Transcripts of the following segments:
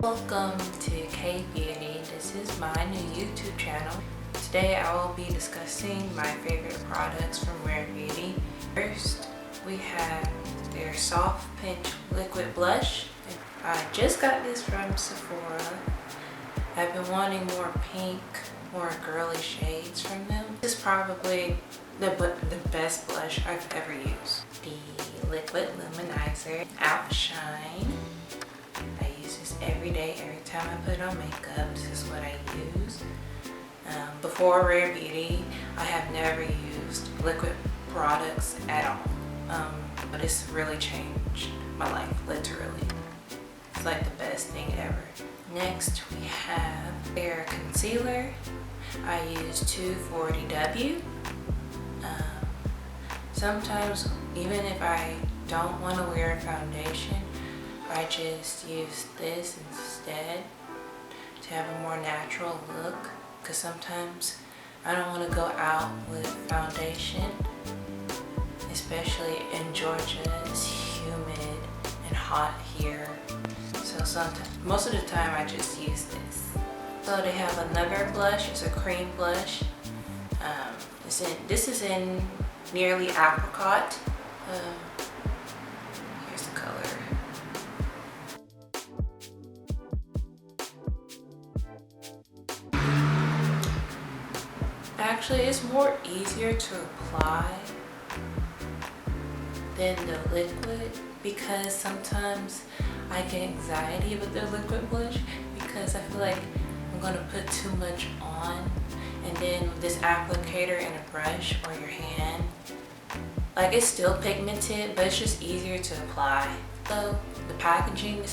Welcome to K Beauty. This is my new YouTube channel. Today I will be discussing my favorite products from Rare Beauty. First, we have their Soft Pinch Liquid Blush. I just got this from Sephora. I've been wanting more pink, more girly shades from them. This is probably the best blush I've ever used. The Liquid Luminizer Outshine. I use this every day, every time I put on makeup. This is what I use. Before Rare Beauty, I have never used liquid products at all. But it's really changed my life, literally. It's like the best thing ever. Next, we have their concealer. I use 240W. Sometimes, even if I don't want to wear a foundation, I just use this instead to have a more natural look, because sometimes I don't want to go out with foundation, especially in Georgia. It's humid and hot here, so sometimes, most of the time I just use this. So they have another blush. It's a cream blush. This is in Nearly Apricot. Here's the color. Actually, it's more easier to apply than the liquid, because sometimes I get anxiety with the liquid blush because I feel like I'm gonna put too much on, and then with this applicator and a brush or your hand, like, it's still pigmented, but it's just easier to apply. So the packaging,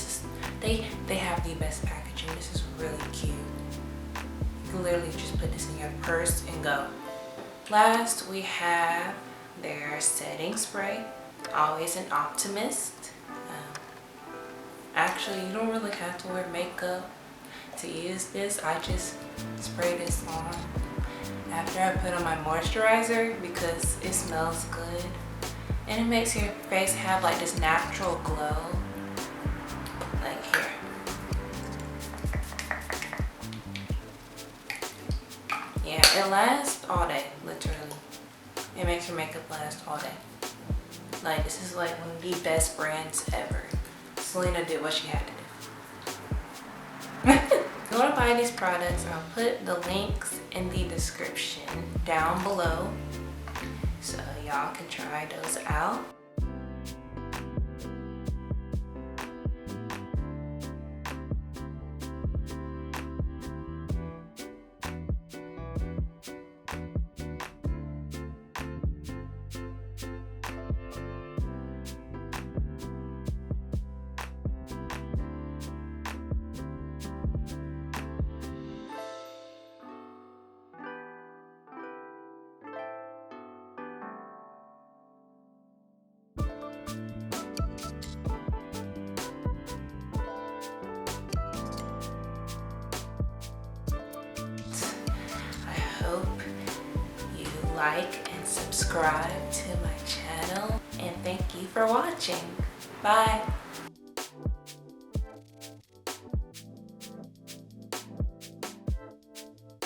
they have the best packaging. This is really cute. You can literally just put this in your purse and go. Last, we have their setting spray. Always an optimist. Actually, you don't really have to wear makeup to use this. I just spray this on after I put on my moisturizer because it smells good. And it makes your face have like this natural glow. Like here. Yeah, it lasts all day, literally. It makes your makeup last all day. Like, this is like one of the best brands ever. Selena did what she had to do. If you want to buy these products, I'll put the links in the description down below, so y'all can try those out. Hope you like and subscribe to my channel, and thank you for watching. Bye.